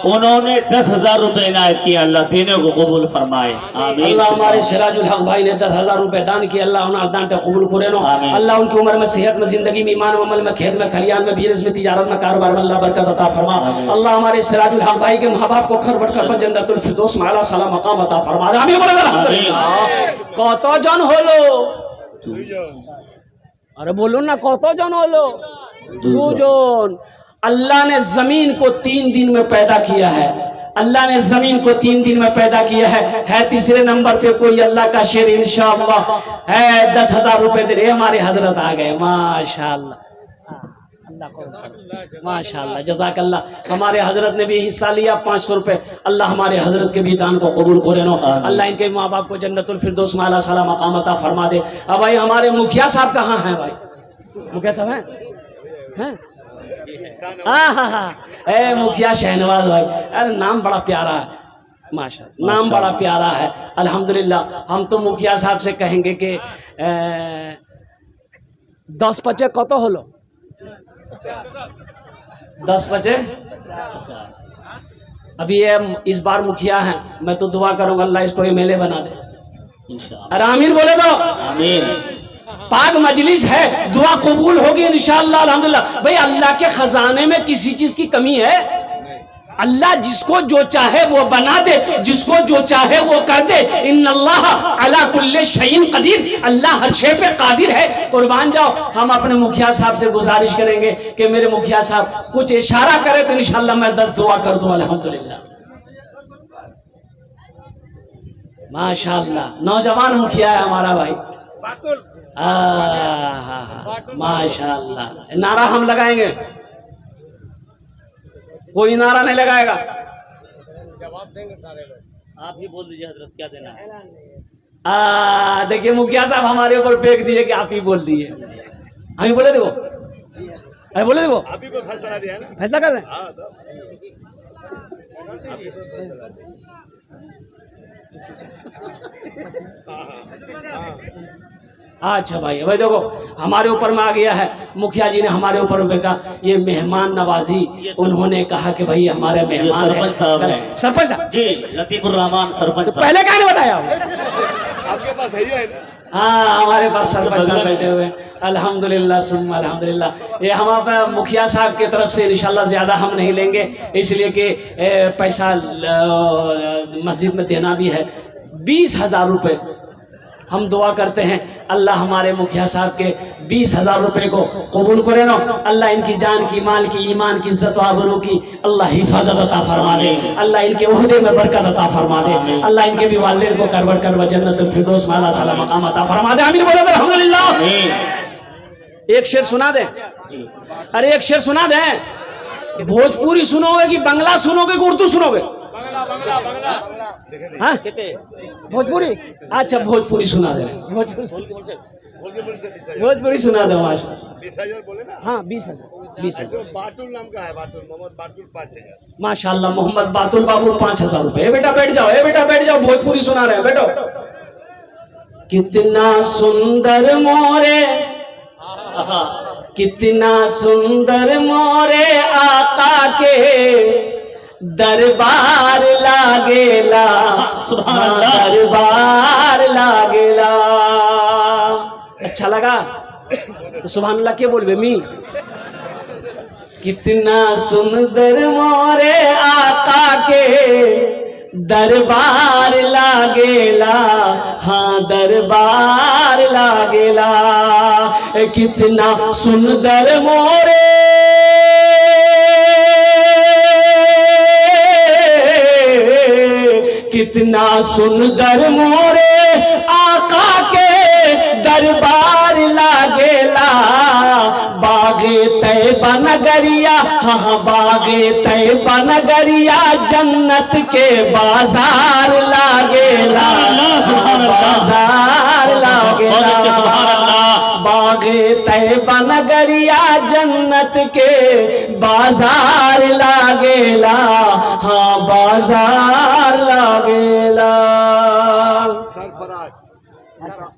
उन्होंने 10,000 रुपए इनायत किया। अल्लाह देने को कबूल फरमाए, आमीन। अल्लाह हमारे सिराजुल हक भाई ने 10,000 रुपए दान किए। अल्लाह उन्हें दान का कबूल करे नो। अल्लाह उनकी उम्र में, सेहत में, जिंदगी में, ईमान में, अमल में, खेत में, खलियान में, बिजनेस में, तिजारत में, कारोबार में अल्लाह बरकत अता फरमा। अल्लाह हमारे सिराजुल हक भाई के माँ बाप को खर बढ़कर पर जन्नतुल फिरदौस में आला साला मकाम अता फरमा। आमीन बोलो अल्हम्दुलिल्लाह। কতজন হলো? अरे बोलो ना, কতজন হলো? 2 জন। अल्लाह ने जमीन को 3 दिन में पैदा किया है। अल्लाह ने जमीन को 3 दिन में पैदा किया है। तीसरे नंबर पे कोई अल्लाह का शेर इंशाअल्लाह है। 10,000 रुपए दे रहे हमारे हजरत आ गए, माशाअल्लाह। माशाअल्लाह जज़ाकल्लाह। हमारे हजरत ने भी हिस्सा लिया 500 रुपए। अल्लाह हमारे हजरत के भी दान को कबूल करे नो। अल्लाह इनके माँ बाप को जन्नतुल फिरदौस में आला साला मकाम अता फरमा दे। अब भाई हमारे मुखिया साहब कहाँ हैं? भाई मुखिया साहब हैं? हाँ, मुखिया शहनवाज भाई। अरे नाम बड़ा प्यारा है, माशाअल्लाह, नाम बड़ा प्यारा है। अल्हम्दुलिल्लाह। हम तो मुखिया साहब से कहेंगे कि 10 बजे कत हलो? 10 बजे। अभी ये इस बार मुखिया है, मैं तो दुआ करूंगा अल्लाह इसको एमएलए बना दे। अरे आमीन बोले दो। आमीन। पाक मजलिस है, दुआ कबूल होगी इंशाअल्लाह अल्हम्दुलिल्लाह। भाई अल्लाह के खजाने में किसी चीज की कमी है? अल्लाह जिसको जो चाहे वो बना दे, जिसको जो चाहे वो कर दे। इन्नल्लाह अला कुल्ले शैइन कदीर। अल्लाह हर शे पे कादिर है। कुर्बान जाओ। हम अपने मुखिया साहब से गुजारिश करेंगे कि मेरे मुखिया साहब कुछ इशारा करे तो इंशाअल्लाह मैं 10 दुआ कर दूं। अल्हम्दुलिल्लाह माशाअल्लाह। नौजवान मुखिया है हमारा भाई। माशाअल्लाह। नारा हम लगाएंगे, कोई नारा नहीं लगाएगा। जवाब देंगे सारे लोग। आप ही बोल दीजिए हजरत क्या देना है। देखिए मुखिया साहब हमारे ऊपर फेंक दिए कि आप ही बोल दिए। हम ही बोले थे वो? अरे बोले थे वो? आप ही को फैसला दिया ना, फैसला कर रहे हैं। अच्छा भाई, भाई देखो हमारे ऊपर में आ गया है। मुखिया जी ने हमारे ऊपर में कहा ये मेहमान नवाजी। उन्होंने कहा कि भाई हमारे मेहमान सरपंच साहब हैं। सरपंच साहब जी, लतीफुर रहमान सरपंच तो पहले क्या नहीं बताया? आपके पास है ना? हाँ, हमारे पास सरपंच साहब बैठे हुए। अल्हम्दुलिल्लाह सुम्मा अल्हम्दुलिल्लाह। ये हम मुखिया साहब की तरफ से इंशाल्लाह ज़्यादा हम नहीं लेंगे, इसलिए कि पैसा मस्जिद में देना भी है। 20,000 रुपये हम दुआ करते हैं अल्लाह हमारे मुखिया साहब के 20,000 रुपये को कबूल करे ना। अल्लाह इनकी जान की, माल की, ईमान की, इज्जत व आबरू की अल्लाह हिफाजत अता फरमा दे। अल्लाह इनके ओहदे में बरकत अता फरमा दे। अल्लाह इनके भी वालिदैन को करवर करवर जन्नतुल फिरदौस में आला साला मकाम अता फरमा दे। आमीन बोलो अल्हम्दुलिल्लाह। एक शेर सुना दे। अरे एक शेर सुना दे। भोजपुरी सुनोगे कि बंगला सुनोगे कि उर्दू सुनोगे? हाँ? भोजपुरी। अच्छा भोजपुरी सुना दे। भोजपुरी सुना दे। माशा 20,000 बोले ना? हाँ 20,000। बाटुल नाम का है, बाटुल मोहम्मद बाटुल 5,000। माशाल्लाह मोहम्मद बातुल बाबू 5,000 रुपए। बेटा बैठ जाओ, बेटा बैठ जाओ, भोजपुरी सुना रहे हैं बैठो। कितना सुंदर मोरे, कितना सुंदर मोरे आका के दरबार लागेला, दरबार लागेला। अच्छा लगा तो सुभान अल्लाह क्या बोलबे मी? कितना सुंदर मोरे आका के दरबार लागेला, हाँ दरबार लागेला, कितना सुंदर मोरे कितना सुंदर मोरे आका के दरबार लागेला, बागे तैबा नगरिया, हाँ बागे तैबा नगरिया जन्नत के बाजार लागेला, बाजार लागेला, बागे तैबा नगरिया जन्नत के बाजार लागेला, हाँ बाजार लागेला। सरफराज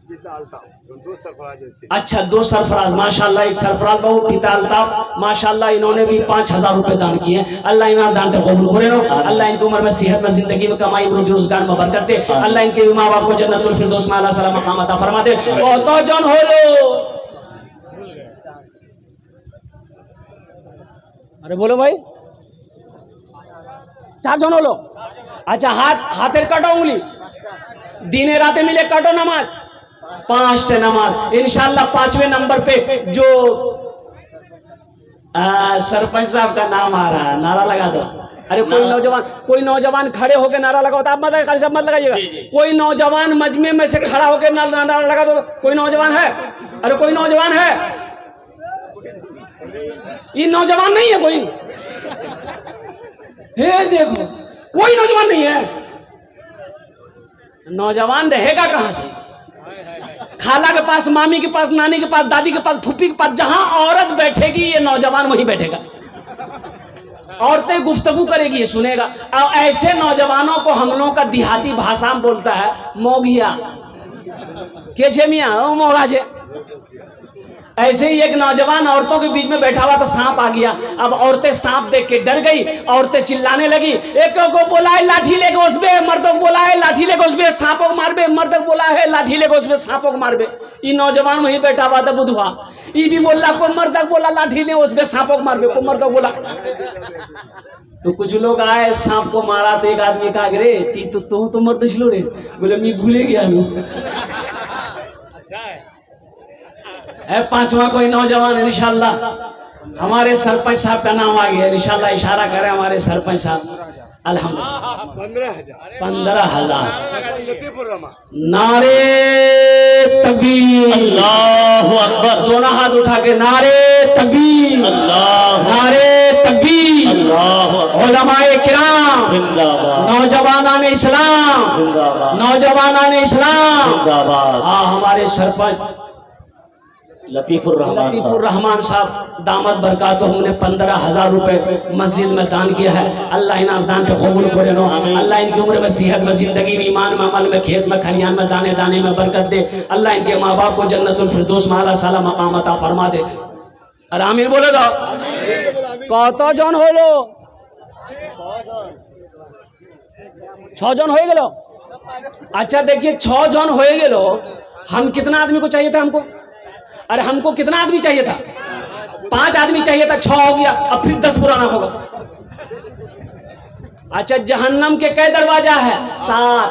पिता अल्ताफ, दो सरफराज हैं। अच्छा, दो सरफराज, माशाल्लाह। एक सरफराज बाबू पिता अल्ताफ, माशाल्लाह, इन्होंने भी 5000 रुपए दान किए। अल्लाह इन्हें दान को कबूल करे नो। अल्लाह इनकी उम्र में, सेहत में, जिंदगी में, कमाई, रोजी रोजगार में बरकत दे। अल्लाह इनके माँ बाप को जन्नतुल फिरदौस में अल्लाह सलाम मकाम अता फरमा दे। बहुत जन हो लो, अरे बोलो भाई, 4 जन हो लो। अच्छा, हाथेर काटो उंगली, दिने राते मिले काटो नमाज, 5 नमाज इंशाल्लाह। 5वें नंबर पे जो सरपंच साहब का नाम आ रहा है, नारा लगा दो। अरे कोई नौजवान खड़े होकर नारा लगाओ। आप मत लगाइएगा। कोई नौजवान मजमे में से खड़ा होकर नारा लगा दो। कोई नौजवान है? अरे कोई नौजवान है? ये नौजवान नहीं है कोई? हे देखो, कोई नौजवान नहीं है। नौजवान रहेगा कहां से? खाला के पास, मामी के पास, नानी के पास, दादी के पास, फूफी के पास, जहां औरत बैठेगी ये नौजवान वहीं बैठेगा। औरतें गुफ्तगू करेगी ये सुनेगा। और ऐसे नौजवानों को हम लोगों का देहाती भाषा में बोलता है मोगिया के छे मियाँ मोगा छे। ऐसे ही एक नौजवान औरतों के बीच में बैठा हुआ तो सांप आ गया। अब औरतें सांप देख के डर गई, औरतें चिल्लाने लगी। एक को बोला है लाठी लेके उसमें, मर्दों को बोला है लाठी लेके उसमें सांपों को मारबे, मर्द को बोला है लाठी लेके उसमें सांपों को मारबे। ये नौजवान वहीं बैठा हुआ था बुधवा, ये भी बोला, को मर्द को बोला लाठी ले उसमें सांपों को मारबे, को मर्द को बोला। तो कुछ लोग आए, सांप को मारा तो एक आदमी कहा रे ती तो मर्द छिलो रे, बोले मैं भूले गया हूँ। है 5वां कोई नौजवान इंशाल्लाह। हमारे सरपंच साहब का नाम आ गया इंशाल्लाह। इशारा करें हमारे सरपंच साहब। अल्हम्दुलिल्लाह 15,000। नारे तकबीर, अल्लाहु अकबर। दोनों हाथ उठा के नारे तकबीर, नारे तकबीर। उलमाए किराम जिंदाबाद, नौजवानान इस्लाम जिंदाबाद, नौजवानान इस्लाम जिंदाबाद। हाँ, हमारे सरपंच लतीफुर रहमान साहब दामद बरकात, हमने 15,000 रुपए मस्जिद में दान किया है। अल्लाह इनाम दान को कबूल करे नो। अल्लाह इनकी उम्र में, सेहत में, जिंदगी में, ईमान में, अमल में, खेत में, खलियान में, दाने दाने में बरकत दे। अल्लाह इनके माँ बाप को जन्नतुल फिरदौस में अल्लाह साला मकाम अता फरमा दे। और आमीन बोले दो। कत जन होलो? 6 जन हो गेलो। अच्छा देखिए, 6 जन हो गेलो। हम कितना आदमी को चाहिए था हमको? अरे हमको कितना आदमी चाहिए था? 5 आदमी चाहिए था, 6 हो गया। अब फिर 10 पुराना होगा। अच्छा, जहन्नम के कई दरवाजा है? 7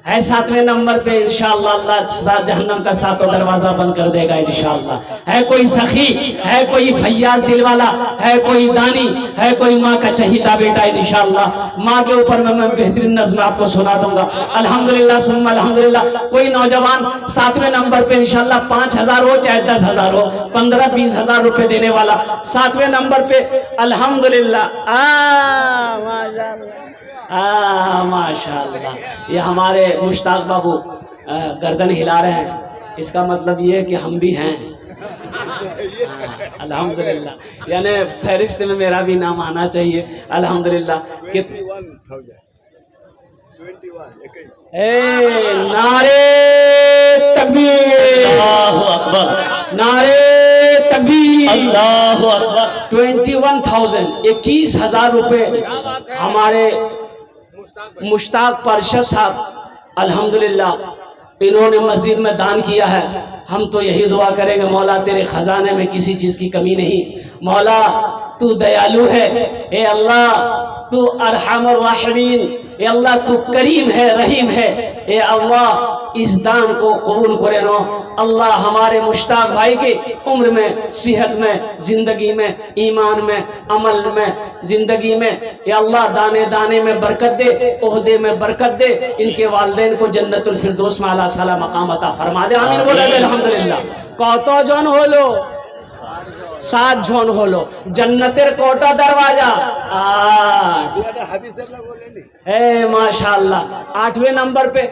है। 7वें नंबर पे इंशाअल्लाह अल्लाह जहन्नम का 7वां दरवाजा बंद कर देगा इंशाअल्लाह। है कोई सखी, है कोई फैयाज दिल वाला, है कोई दानी, है कोई माँ का चहीता बेटा इंशाअल्लाह। माँ के ऊपर मैं बेहतरीन नज़्म आपको सुना दूंगा। अल्हम्दुलिल्लाह सुम्मा अल्हम्दुलिल्लाह। कोई नौजवान 7वें नंबर पे इंशाअल्लाह 5,000 हो चाहे 10,000 हो, 15-20,000 रुपए देने वाला 7वें नंबर पे अल्हम्दुलिल्लाह। माशाअल्लाह। ये हमारे मुश्ताक बाबू गर्दन हिला रहे हैं, इसका मतलब ये है कि हम भी हैं। अल्हम्दुलिल्लाह, यानी फहरिस्त में मेरा भी नाम आना चाहिए। अल्हम्दुलिल्लाह। नारे तकबीर, अल्लाहु अकबर, नारे तकबीर, अल्लाहु अकबर। 21,000 रुपए हमारे मुश्ताक पारशद साहब अल्हम्दुलिल्लाह इन्होंने मस्जिद में दान किया है। हम तो यही दुआ करेंगे, मौला तेरे खजाने में किसी चीज़ की कमी नहीं। मौला तू दयालु है, ए अल्लाह तू अरहमुर राहिमीन, ए अल्लाह तू करीम है, रहीम है। ए अल्लाह इस दान को कबूल करे नो अल्लाह, हमारे मुश्ताक भाई की उम्र में, सेहत में, जिंदगी में, ईमान में, अमल में, जिंदगी में ए अल्लाह दाने दाने में बरकत दे, ओहदे में बरकत दे, इनके वालिदैन को जन्नतुल फिरदौस में आला साला मकाम अता फरमा दे। आमीन बोला अल्हम्दुलिल्लाह। कत जन हलो? 7 जन हलो। जन्नतेर कोटा दरवाजा ए माशाअल्लाह। 8वें नंबर पे,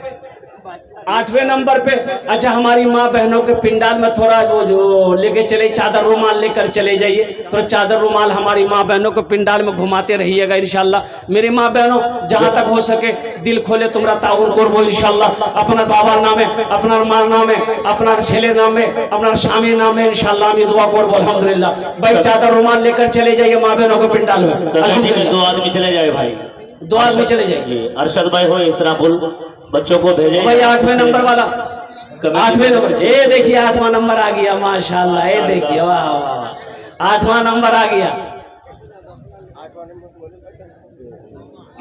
8वें नंबर पे। अच्छा, हमारी माँ बहनों के पिंडाल में थोड़ा वो जो लेके चले, चादर रुमाल लेकर चले जाइए, थोड़ा चादर रुमाल हमारी माँ बहनों को पिंडाल में घुमाते रहिएगा इंशाल्लाह। मेरी माँ बहनों जहाँ तक हो सके दिल खोले तुमरा ताउन करबो इंशाल्लाह। अपना बाबार नामे, अपना मार नामे, अपना छेले नामे, अपना स्वामी नामे इंशाल्लाह আমি दुआ করব अल्हम्दुलिल्लाह। भाई चादर रुमाल लेकर चले जाइए माँ बहनों को पिंडाल में। अल्हम्दुलिल्लाह 2 आदमी चले जाए भाई, 2 आदमी चले जाइए। अरशद भाई हो, इसराफुल बच्चों को भेजे भाई 8वें नंबर वाला, 8वें नंबर। ये देखिए 8वां नंबर आ गया माशाल्लाह। ये देखिए वाह वाह वाह, 8वां नंबर आ गया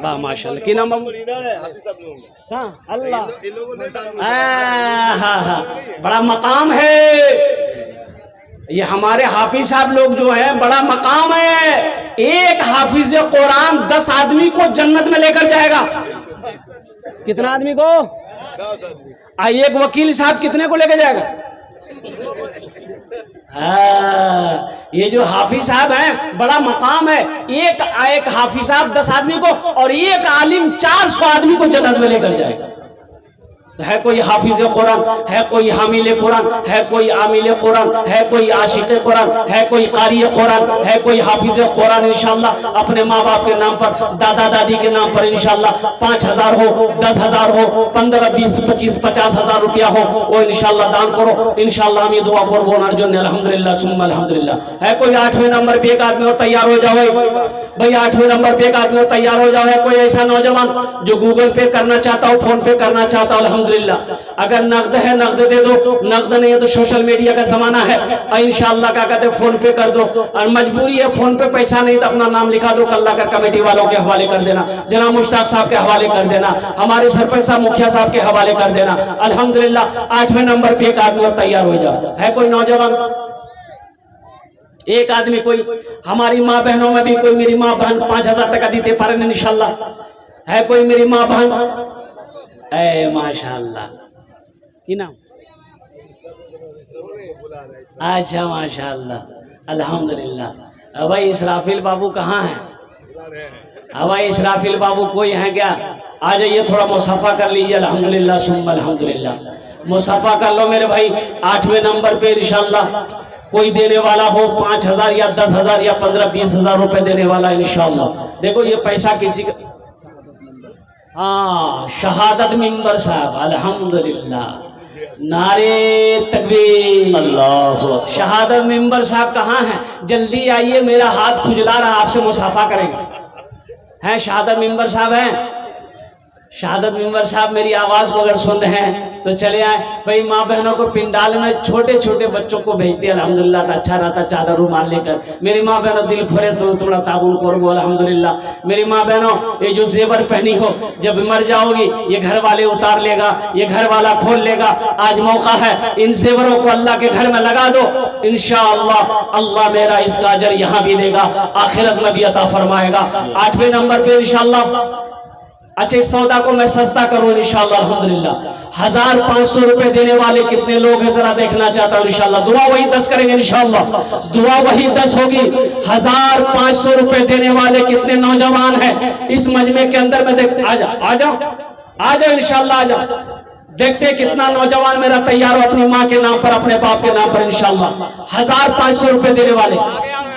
वाह माशाल्लाह। की नाम हाँ अल्लाह। हाँ हाँ, बड़ा मकाम है ये। हमारे हाफिज साहब लोग जो हैं बड़ा मकाम है। एक हाफिज कुरान 10 आदमी को जन्नत में लेकर जाएगा। कितना आदमी को? एक वकील साहब कितने को लेके जाएगा? ये जो हाफिज साहब हैं बड़ा मकाम है। एक हाफिज साहब 10 आदमी को, और एक आलिम 400 आदमी को जन्नत में लेकर जाएगा। तो है कोई हाफिज कुरान, है कोई हामिल कुरान, है कोई आमिल कुरान, है कोई आशिक कुरान, है कोई कारी कुरान, है कोई हाफिज कुरान इंशाल्लाह अपने माँ बाप के नाम पर, दादा दादी के नाम पर इंशाल्लाह 5000 हो, 10,000 हो, 15, 20, 25, 50,000 रुपया हो, वो इंशाल्लाह दान करो इंशाल्लाह। हम ये दुआ करबो ना जो अल्हम्दुलिल्लाह सुम्मा अल्हम्दुलिल्लाह। है कोई 8वें नंबर पे एक आदमी और तैयार हो जाओ भाई, 8वें नंबर पे एक आदमी और तैयार हो जाओ। है कोई ऐसा नौजवान जो गूगल पे करना चाहता हो, फोन पे करना चाहता हो? अल्हम्दुलिल्लाह। अगर नगद है नगद दे दो, नगद नहीं है तो सोशल मीडिया का जमाना है, इंशाल्लाह क्या कहते हैं फोन पे कर दो। और मजबूरी है फोन पे पैसा नहीं तो अपना नाम लिखा दो, कल्ला कर कमेटी वालों के हवाले कर देना, जनाब मुश्ताक साहब के हवाले कर देना, हमारे सरपंच साहब मुखिया साहब के हवाले कर देना। अल्हम्दुलिल्लाह 8वें नंबर पे एक आदमी और तैयार हो जाओ। है कोई नौजवान? एक आदमी कोई हमारी माँ बहनों में भी कोई मेरी माँ बहन 5000 टका दीते पारे इंशाल्लाह। है कोई मेरी माँ बहन? ए माशाल्लाह। की नाम? अच्छा माशाल्लाह अल्हम्दुलिल्लाह। भाई इसराफिल बाबू कहाँ हैं? भाई इसराफिल बाबू कोई है क्या? आ जाइए, थोड़ा मुसाफा कर लीजिए। अल्हम्दुलिल्लाह सुम्मा अल्हम्दुलिल्लाह। मुसाफा कर लो मेरे भाई। 8वें नंबर पे इंशाल्लाह कोई देने वाला हो 5000 या 10,000 या 15, 20,000 रुपए देने वाला इंशाल्लाह। देखो ये पैसा किसी का, हाँ शहादत मिंबर साहब अल्हम्दुलिल्लाह। नारे तकबीर, अल्लाह। शहादत मिंबर साहब कहाँ हैं? जल्दी आइए, मेरा हाथ खुजला रहा, आपसे मुसाफा करेंगे। हैं शहादत मिंबर साहब हैं? शहादत मिंबर साहब मेरी आवाज को अगर सुन रहे हैं तो चले आए। भाई माँ बहनों को पिंडाल में छोटे छोटे बच्चों को भेजते अल्हम्दुलिल्लाह, तो अच्छा रहता चादर रुमाल लेकर। मेरी माँ बहनों दिल खोरे तो थोड़ा ताबून करो अल्हम्दुलिल्लाह। मेरी माँ बहनों ये जो जेवर पहनी हो, जब मर जाओगी ये घर वाले उतार लेगा, ये घर वाला खोल लेगा। आज मौका है, इन जेवरों को अल्लाह के घर में लगा दो इंशाअल्लाह। अल्लाह मेरा इसका अजर यहाँ भी देगा, आखिरत में भी अता फरमाएगा। 8वें नंबर पे इंशाअल्लाह। अच्छा, इस सौदा को मैं सस्ता करूं इंशाअल्लाह अल्हम्दुलिल्लाह। 1500 रुपए देने वाले कितने लोग हैं जरा देखना चाहता हूं इंशाअल्लाह। दुआ वही 10 करेंगे इंशाअल्लाह, दुआ वही 10 होगी। 1500 रुपए देने वाले कितने नौजवान हैं इस मजमे के अंदर में? देख आ जाओ आ जाओ आ जाओ इंशाअल्लाह आ जाओ। देखते कितना नौजवान मेरा तैयार हो अपनी माँ के नाम पर, अपने बाप के नाम पर इंशाअल्लाह। 1500 रुपए देने वाले,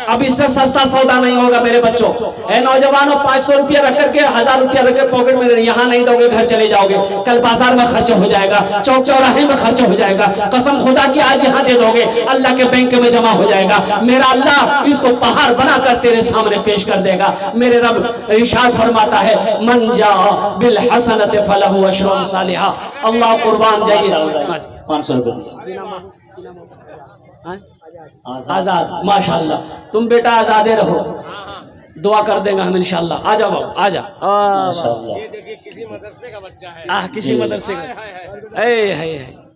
अब इससे सस्ता सौदा नहीं होगा मेरे बच्चों। ए नौजवानों, 500 रुपया रख करके 1000 रुपया रख कर पॉकेट में यहाँ नहीं दोगे, घर चले जाओगे, कल बाजार में खर्च हो जाएगा, चौक चौराहे में खर्च हो जाएगा। कसम खुदा की आज यहाँ दे दोगे, अल्लाह के बैंक में जमा हो जाएगा। मेरा अल्लाह इसको पहाड़ बनाकर तेरे सामने पेश कर देगा। मेरे रब इरशाद फरमाता है, मन जा बिल हसनत फलहु अशरु अमसालिहा। अल्लाह कुर्बान जाइए। 500 रुपये हाँ? आजाद, माशाल्लाह। तुम बेटा आजादे रहो, दुआ कर देंगे हम इंशाल्लाह। आ जाओ बाबू, आ जा। माशाल्लाह। किसी मदरसे का बच्चा है, किसी मदरसे का।